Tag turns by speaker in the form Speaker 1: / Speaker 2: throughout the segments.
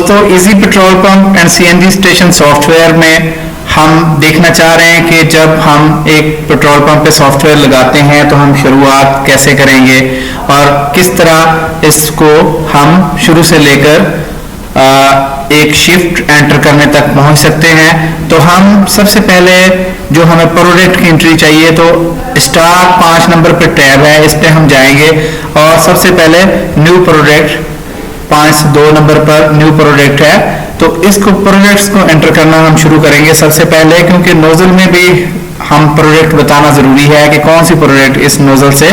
Speaker 1: दोस्तों easy petrol pump and CNG station software में हम देखना चाह रहे हैं कि जब हम एक पेट्रोल पंप पे सॉफ्टवेयर लगाते हैं तो हम शुरुआत कैसे करेंगे और किस तरह इसको हम शुरू से लेकर एक शिफ्ट एंटर करने तक पहुंच सकते हैं। तो हम सबसे पहले जो हमें प्रोडक्ट की एंट्री चाहिए तो स्टार 5 नंबर पे टैब है, इस पे हम जाएंगे और सबसे पहले न्यू प्रोडक्ट 2 नंबर पर न्यू प्रोडक्ट है तो इसको प्रोडक्ट्स को एंटर करना हम शुरू करेंगे सबसे पहले, क्योंकि नोजल में भी हम प्रोडक्ट बताना जरूरी है कि कौन सी प्रोडक्ट इस नोजल से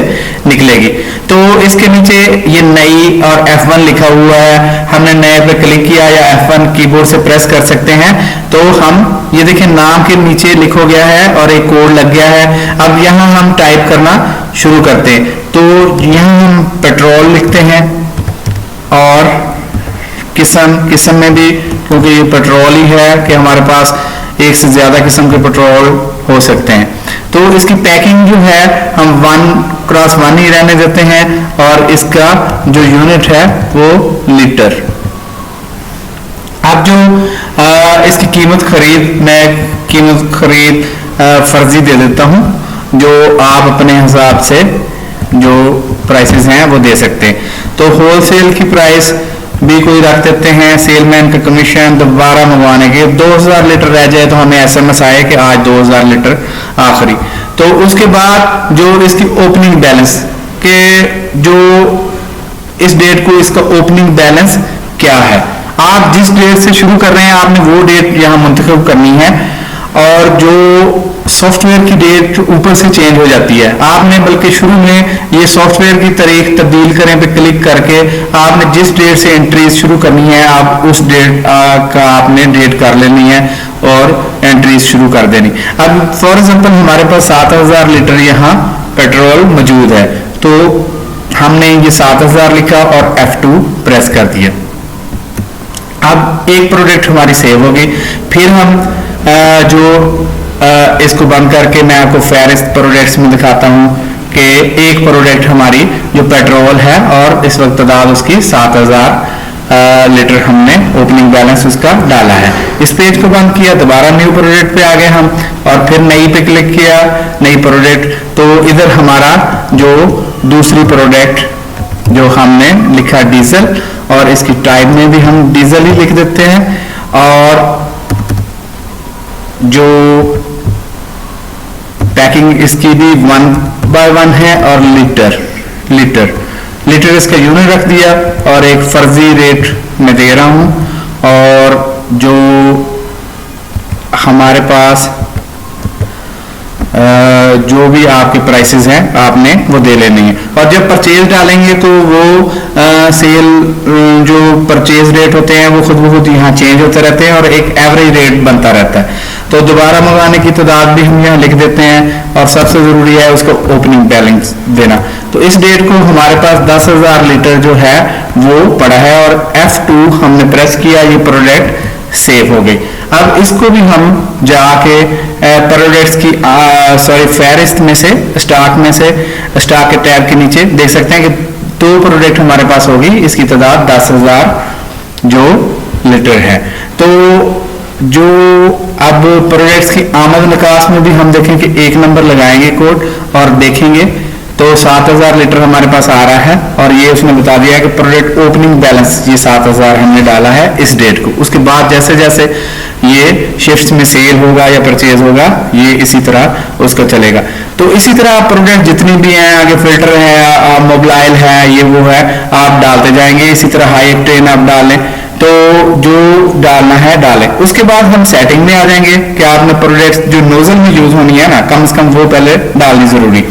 Speaker 1: निकलेगी। तो इसके नीचे ये नई और F1 लिखा हुआ है, हमने नए पे क्लिक किया या F1 कीबोर्ड से प्रेस कर सकते हैं तो हम ये देखिए नाम के नीचे लिखो गया है और एक कोड लग गया है। अब यहाँ हम टाइप करना शुरू करते हैं तो यहाँ हम पेट्रोल लिखते हैं और किस्म में भी, क्योंकि ये पेट्रोल ही है कि हमारे पास एक से ज्यादा किस्म के पेट्रोल हो सकते हैं। तो इसकी पैकिंग जो है हम 1x1 ही रहने देते हैं और इसका जो यूनिट है वो लीटर। अब जो इसकी कीमत खरीद फर्जी दे देता हूं, जो आप अपने हिसाब से जो प्राइसेस हैं वो दे सकते हैं। तो होलसेल की प्राइस भी कोई रख देते हैं, सेलमैन का कमीशन दोबारा मंगवाने के 2000 लीटर रह जाए तो हमें SMS आए कि आज 2000 लीटर आखिरी। तो उसके बाद जो इसकी ओपनिंग बैलेंस के जो इस डेट को इसका ओपनिंग बैलेंस क्या है, आप जिस डेट से शुरू कर रहे हैं आपने वो डेट यहाँ मुंतखब करनी है और जो सॉफ्टवेयर की डेट ऊपर से चेंज हो जाती है आपने, बल्कि शुरू में ये सॉफ्टवेयर की तारीख तब्दील करें पे क्लिक करके आपने जिस डेट से एंट्रीज शुरू करनी है आप उस डेट का आपने डेट कर लेनी है और एंट्रीज शुरू कर देनी। अब फॉर एग्जांपल हमारे पास 7000 लीटर यहाँ पेट्रोल मौजूद है तो हमने ये 7000 लिखा और F2 प्रेस कर दिया। अब एक प्रोडक्ट हमारी सेव होगी, फिर हम इसको बंद करके मैं आपको फेरिस्त प्रोडक्ट्स में दिखाता हूं कि एक प्रोडक्ट हमारी जो पेट्रोल है और इस वक्त तादाद उसकी 7000 लीटर हमने ओपनिंग बैलेंस उसका डाला है। इस पेज को बंद किया, दोबारा न्यू प्रोडक्ट पे आ गए हम और फिर नई पे क्लिक किया, नई प्रोडक्ट। तो इधर हमारा जो दूसरी प्रोडक्ट जो हमने लिखा डीजल और इसकी टाइप में भी हम डीजल ही लिख देते हैं और जो पैकिंग इसकी भी 1/1 है और लीटर इसका यूनिट रख दिया और एक फर्जी रेट में दे रहा हूं और जो हमारे पास जो भी आपके प्राइसेस हैं आपने वो दे लेनी है। और जब परचेज डालेंगे तो वो सेल जो परचेज रेट होते हैं वो खुद ब खुद यहाँ चेंज होते रहते हैं और एक एवरेज रेट बनता रहता है। तो दोबारा मंगाने की तादाद भी हम यहाँ लिख देते हैं और सबसे जरूरी है उसका ओपनिंग बैलेंस देना। तो इस डेट को हमारे पास 10,000 लीटर जो है वो पड़ा है और F2 हमने प्रेस किया, ये प्रोडक्ट सेव हो गई। अब इसको भी हम जाके प्रोडक्ट्स की फेरिस्त में से स्टॉक के टैब के नीचे देख सकते हैं कि 2 प्रोडक्ट हमारे पास होगी, इसकी तादाद 10,000 जो लीटर है। तो जो अब प्रोडक्ट्स की आमद निकास में भी हम देखें कि 1 नंबर लगाएंगे कोड और देखेंगे तो 7000 लीटर हमारे पास आ रहा है और ये उसने बता दिया कि प्रोडक्ट ओपनिंग बैलेंस ये 7000 हमने डाला है इस डेट को। उसके बाद जैसे जैसे ये शिफ्ट्स में सेल होगा या परचेज होगा ये इसी तरह उसका चलेगा। तो इसी तरह प्रोडक्ट जितनी भी हैं, आगे फिल्टर है, मोबाइल है, ये वो है, आप डालते जाएंगे। इसी तरह हाई ऑक्टेन आप डालें तो जो डालना है डालें। उसके बाद हम सेटिंग में आ जाएंगे कि आपने प्रोडक्ट जो नोजल में यूज होनी है ना कम से कम वो पहले डालनी जरूरी।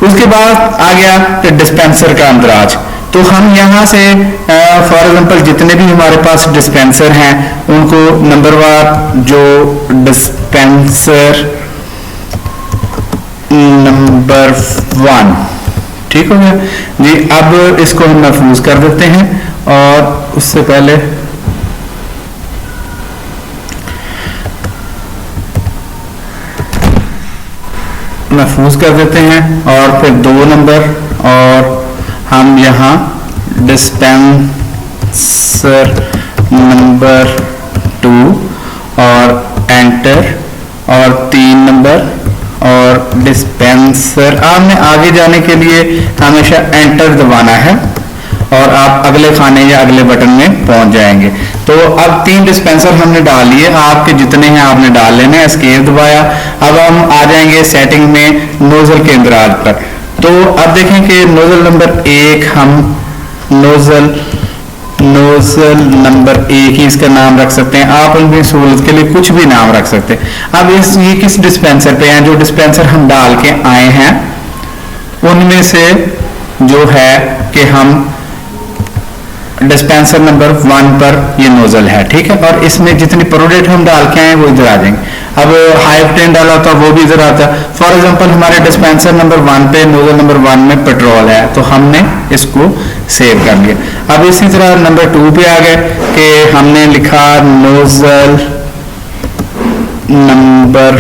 Speaker 1: उसके बाद आ गया डिस्पेंसर का अंदराज। तो हम यहाँ से फॉर एग्जांपल जितने भी हमारे पास डिस्पेंसर हैं उनको नंबरवार जो डिस्पेंसर नंबर 1 ठीक हो गया जी। अब इसको हम महफूज कर देते हैं और उससे पहले महफूज कर देते हैं और फिर 2 नंबर और हम यहाँ डिस्पेंसर नंबर 2 और एंटर, और 3 नंबर और डिस्पेंसर। आपने आगे जाने के लिए हमेशा एंटर दबाना है और आप अगले खाने या अगले बटन में पहुंच जाएंगे। तो अब 3 डिस्पेंसर हमने डाल लिए, आपके जितने हैं आपने डाल लेने, एस्केप दबाया। अब हम आ जाएंगे सेटिंग में नोजल के इंदराज पर। तो अब देखें कि नोजल नंबर 1 हम नोजल नंबर 1 ही इसका नाम रख सकते हैं। आप उनकी सहूलत के लिए कुछ भी नाम रख सकते हैं। अब ये किस डिस्पेंसर पे हैं? जो डिस्पेंसर हम डाल के आए हैं उनमें से जो है कि हम डिस्पेंसर नंबर 1 पर ये नोजल है, ठीक है। और इसमें जितनी प्रोडक्ट हम डाल के आए वो इधर आ जाएंगे। अब हाई ऑक्टेन डाला था वो भी इधर आता है। फॉर एग्जांपल हमारे डिस्पेंसर नंबर 1 पे नोजल नंबर 1 में पेट्रोल है, तो हमने इसको सेव कर लिया। अब इसी तरह नंबर 2 पे आ गए कि हमने लिखा नोजल नंबर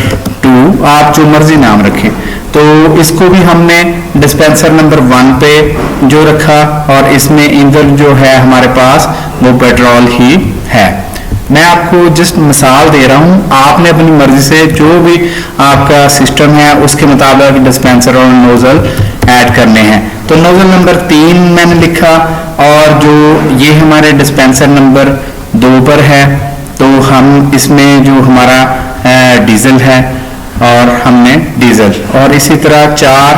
Speaker 1: 2, आप जो मर्जी नाम रखें। तो इसको भी हमने डिस्पेंसर नंबर 1 पे जो रखा और इसमें ईंधन जो है हमारे पास वो पेट्रोल ही है। मैं आपको जस्ट मिसाल दे रहा हूं, आपने अपनी मर्जी से जो भी आपका सिस्टम है उसके मुताबिक डिस्पेंसर और नोजल ऐड करने हैं। तो नोजल नंबर 3 मैंने लिखा और जो ये हमारे डिस्पेंसर नंबर 2 पर है तो हम इसमें जो हमारा डीजल है और हमने डीजल, और इसी तरह 4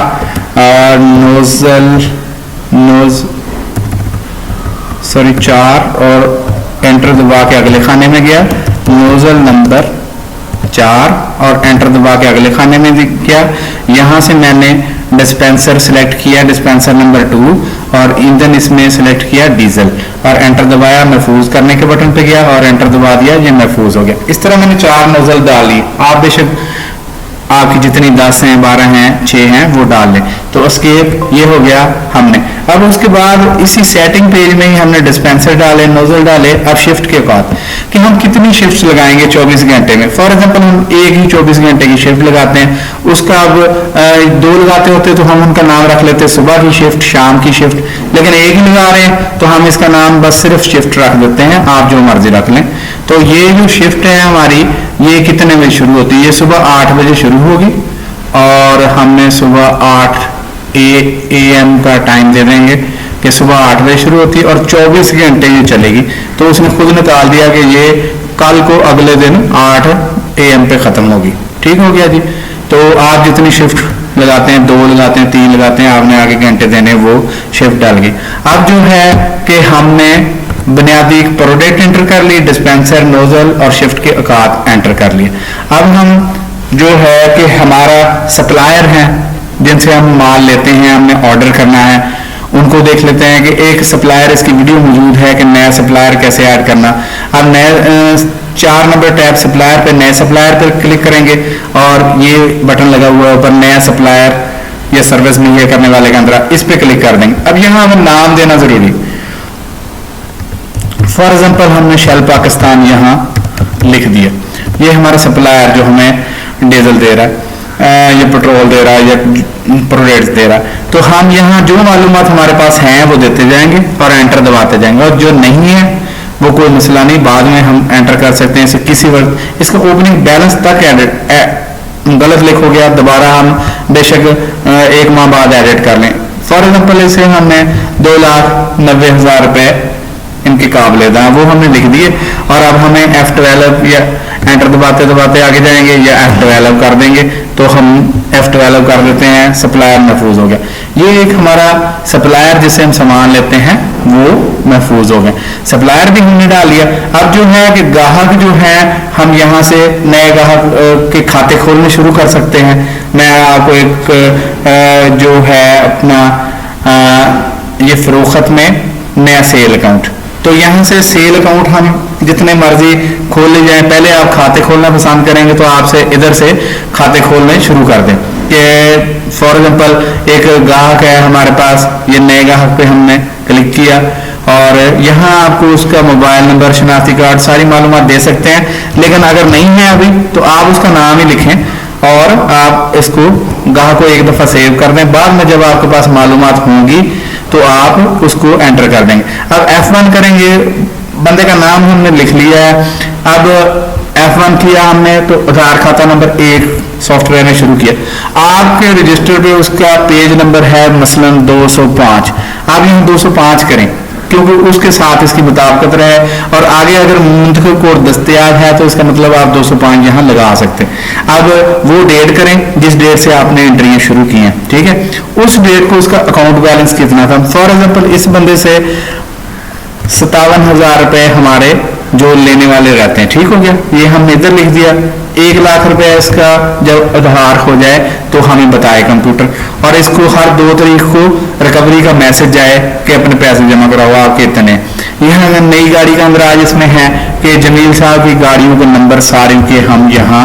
Speaker 1: और एंटर दबा के अगले खाने में गया नोजल नंबर 4 और एंटर दबा के अगले खाने में गया। यहां से मैंने डिस्पेंसर सिलेक्ट किया डिस्पेंसर नंबर 2 और ईंधन इसमें सिलेक्ट किया डीजल और एंटर दबाया, महफूज करने के बटन पे गया और एंटर दबा दिया, ये महफूज हो गया। इस तरह मैंने 4 नोजल डाली। आप बेशक आपकी जितनी 10 हैं 12 हैं 6 हैं वो डाल लें। तो एस्केप ये हो गया हमने। अब उसके बाद इसी सेटिंग पेज में ही हमने डिस्पेंसर डाले, नोजल डाले। अब शिफ्ट के बाद कि हम कितनी शिफ्ट्स लगाएंगे 24 घंटे में। फॉर एग्जांपल हम एक ही 24 घंटे की शिफ्ट लगाते हैं, उसका अब 2 लगाते होते तो हम उनका नाम रख लेते सुबह की शिफ्ट, शाम की शिफ्ट, लेकिन एक ही लगा रहे हैं तो हम इसका नाम बस सिर्फ शिफ्ट रख देते हैं, आप जो मर्जी रख लें। तो ये जो शिफ्ट है हमारी ये कितने बजे शुरू होती है? ये सुबह 8 बजे शुरू होगी और हमने सुबह 8 AM का टाइम दे देंगे कि सुबह 8 बजे शुरू होती है और 24 घंटे ये चलेगी। तो उसने खुद निकाल दिया कि ये कल को अगले दिन 8 AM पे खत्म होगी। ठीक हो गया जी। तो आप जितनी शिफ्ट लगाते हैं, 2 लगाते हैं, 3 लगाते हैं, आपने आगे घंटे देने वो शिफ्ट डाल गई। अब जो है कि हमने बुनियादी प्रोडक्ट एंटर कर ली, डिस्पेंसर, नोजल और शिफ्ट के औकात एंटर कर लिए। अब हम जो है कि हमारा सप्लायर हैं जिनसे हम माल लेते हैं, हमने ऑर्डर करना है, उनको देख लेते हैं कि एक सप्लायर, इसकी वीडियो मौजूद है कि नया सप्लायर कैसे ऐड करना। अब नए 4 नंबर टैब सप्लायर पे, नए सप्लायर पर क्लिक करेंगे और ये बटन लगा हुआ है ऊपर नया सप्लायर या सर्विस मुहैया करने वाले के अंदर, इस पे क्लिक कर देंगे। अब यहाँ हमें नाम देना जरूरी। फॉर एग्जाम्पल हमने शेल पाकिस्तान यहाँ लिख दिया, ये हमारा सप्लायर जो हमें डीजल दे रहा है, ये पेट्रोल दे रहा है या प्रोडक्ट्स दे रहा है। तो हम यहाँ जो मालूमात हमारे पास हैं वो देते जाएंगे और एंटर दबाते जाएंगे, और जो नहीं है वो कोई मसला नहीं, बाद में हम एंटर कर सकते हैं इसे किसी वक्त। इसका ओपनिंग बैलेंस तक गलत लिख हो गया, दोबारा हम बेशक 1 माह बाद एडिट कर लें। फॉर एग्जाम्पल इसे हमने 2,90,000 रुपये इनके काबिलेदा वो हमने लिख दिए और अब हमें F12 या एंटर दबाते दबाते आगे जाएंगे या F12 कर देंगे, तो हम F12 कर देते हैं, सप्लायर महफूज हो गया। ये एक हमारा सप्लायर जिससे हम सामान लेते हैं वो महफूज हो गए। सप्लायर भी हमने डाल लिया। अब जो है कि ग्राहक जो है हम यहाँ से नए ग्राहक के खाते खोलने शुरू कर सकते हैं। मैं आपको एक जो है अपना ये फरोख्त में नया सेल अकाउंट, तो यहाँ से सेल अकाउंट हम जितने मर्जी खोल ले जाएं। पहले आप खाते खोलना पसंद करेंगे तो आपसे इधर से खाते खोलने शुरू कर दें। कि फॉर एग्जांपल एक ग्राहक है हमारे पास, ये नए ग्राहक पे हमने क्लिक किया और यहाँ आपको उसका मोबाइल नंबर, शनाख्ती कार्ड, सारी मालूमात दे सकते हैं। लेकिन अगर नहीं है अभी तो आप उसका नाम ही लिखें और आप इसको ग्राहक को एक दफ़ा सेव कर दें। बाद में जब आपके पास मालूमात होंगी तो आप उसको एंटर कर देंगे। अब F1 करेंगे, बंदे का नाम हमने लिख लिया है। अब F1 किया हमने, तो आधार खाता नंबर 1 सॉफ्टवेयर ने शुरू किया। आपके रजिस्टर पे उसका पेज नंबर है मसलन 205, आप यहाँ 205 करें क्योंकि उसके साथ इसकी मुताबिकत रहे, और आगे अगर मुंतखब कोड दस्तयाब है तो इसका मतलब आप 205 यहाँ लगा सकते हैं। अब वो डेट करें जिस डेट से आपने एंट्रियां शुरू की हैं, ठीक है, उस डेट को उसका अकाउंट बैलेंस कितना था। फॉर एग्जांपल इस बंदे से 57,000 रुपए हमारे जो लेने वाले रहते हैं, ठीक हो गया, ये हमने इधर लिख दिया। 1 लाख रुपए इसका जब आधार हो जाए तो हमें बताए कंप्यूटर, और इसको हर 2 तारीख को रिकवरी का मैसेज आए कि अपने पैसे जमा कराओ आपके इतने। यहाँ अगर नई गाड़ी का अंदर आज इसमें है कि जमील साहब की गाड़ियों के नंबर सारे के हम यहाँ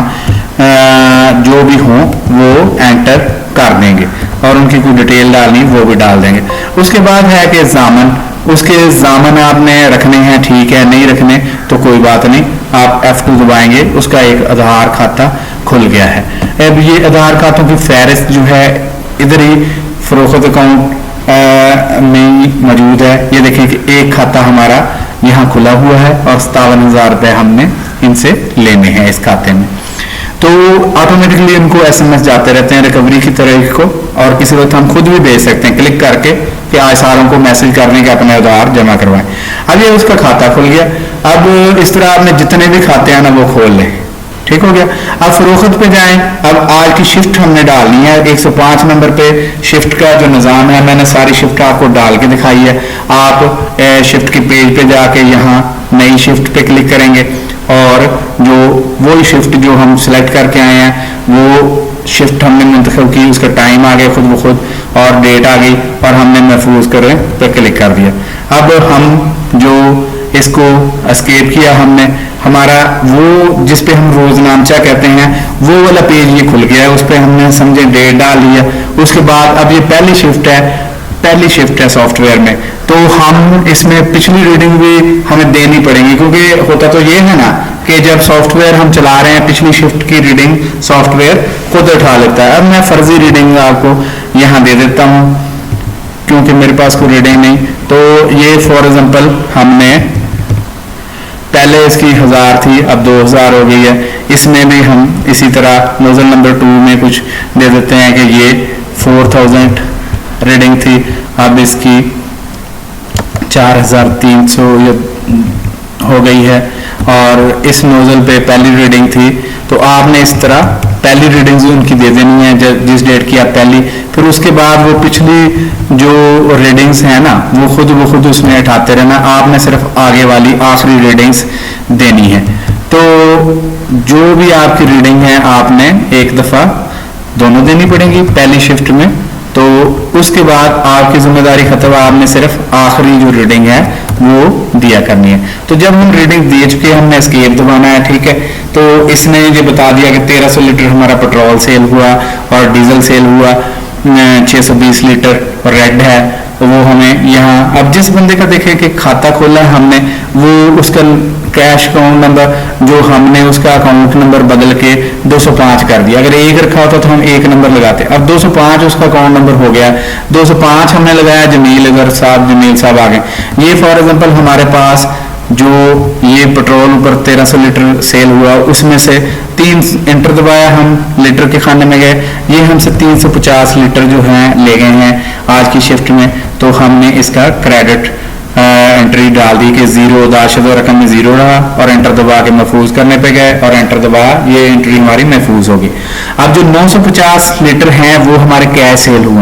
Speaker 1: जो भी हों वो एंटर कर देंगे, और उनकी कोई डिटेल डालनी वो भी डाल देंगे। उसके बाद है कि जामन, उसके जामन आपने रखने हैं, ठीक है, नहीं रखने तो कोई बात नहीं, आप F2 दबाएंगे, उसका एक आधार खाता खुल गया है। अब ये आधार खातों की फहरिस्त जो है इधर ही फरोख्त अकाउंट में मौजूद है। ये देखिए कि एक खाता हमारा यहाँ खुला हुआ है और 57,000 रुपये हमने इनसे लेने हैं इस खाते में। तो ऑटोमेटिकली इनको SMS जाते रहते हैं रिकवरी की तारीख को, और किसी वक्त हम खुद भी भेज सकते हैं क्लिक करके कि आज सारों को मैसेज करने के अपने आधार जमा करवाएं। अब ये उसका खाता खुल गया। अब इस तरह आपने जितने भी खाते हैं ना वो खोल लें, ठीक हो गया। अब फरोख्त पे जाएं। अब आज की शिफ्ट हमने डालनी है, 105 नंबर पे शिफ्ट का जो निज़ाम है मैंने सारी शिफ्ट आपको डाल के दिखाई है। आप शिफ्ट के पेज पे जाके यहाँ नई शिफ्ट पे क्लिक करेंगे, और जो वही शिफ्ट जो हम सिलेक्ट करके आए हैं वो शिफ्ट हमने मुंतखब की, उसका टाइम आ गया खुद ब खुद और डेट आ गई, और हमने महफूज करें पे क्लिक कर दिया। अब हम जो इसको एस्केप किया हमने, हमारा वो जिस पे हम रोजनामचा कहते हैं वो वाला पेज ये खुल गया है, उस पर हमने समझे डेट डाल लिया। उसके बाद अब ये पहली शिफ्ट है सॉफ्टवेयर में, तो हम इसमें पिछली रीडिंग भी हमें देनी पड़ेगी, क्योंकि होता तो ये है ना कि जब सॉफ्टवेयर हम चला रहे हैं पिछली शिफ्ट की रीडिंग सॉफ्टवेयर खुद उठा लेता है। अब मैं फर्जी रीडिंग आपको यहाँ दे देता हूँ क्योंकि मेरे पास कोई रीडिंग नहीं। तो ये फॉर एग्जांपल हमने पहले इसकी 1000 थी, अब 2000 हो गई है। इसमें भी हम इसी तरह नोजल नंबर 2 में कुछ दे देते हैं कि ये 4000 रीडिंग थी, अब इसकी 4300 हो गई है, और इस नोजल पे पहली रीडिंग थी। तो आपने इस तरह पहली रीडिंग्स उनकी दे देनी है जिस डेट की आप पहली, फिर उसके बाद वो पिछली जो रीडिंग्स हैं ना वो खुद ब खुद उसमें उठाते रहना, आपने सिर्फ आगे वाली आखिरी रीडिंग्स देनी है। तो जो भी आपकी रीडिंग है आपने एक दफ़ा दोनों देनी पड़ेंगी पहली शिफ्ट में, तो उसके बाद आपकी जिम्मेदारी खत्म, आपने सिर्फ आखिरी जो रीडिंग है वो दिया करनी है। तो जब हम रीडिंग दे चुके हैं हमने एस्केप दबाना है, ठीक है। तो इसने ये बता दिया कि 1300 लीटर हमारा पेट्रोल सेल हुआ और डीजल सेल हुआ 620 लीटर, और रेड है वो हमें यहाँ। अब जिस बंदे का देखें कि खाता खोला है हमने, वो उसका कैश अकाउंट नंबर जो हमने उसका अकाउंट नंबर बदल के 205 कर दिया। अगर 1 रखा होता तो हम 1 नंबर लगाते। अब 205 उसका अकाउंट नंबर हो गया, 205 हमने लगाया, जमील साहब आ गए। ये फॉर एग्जांपल हमारे पास जो ये पेट्रोल ऊपर 1300 लीटर सेल हुआ, उसमें से 3 एंटर दबाया, हम लीटर के खाने में गए, ये हमसे 350 लीटर जो हैं ले गए हैं आज की शिफ्ट में। तो हमने इसका क्रेडिट एंट्री डाल दी कि 0 दाशद रकम में 0 रहा, और एंटर दबा के महफूज करने पे गए और एंटर दबा, ये एंट्री हमारी महफूज होगी। अब जो 950 लीटर हैं वो हमारे कैश सेल हुए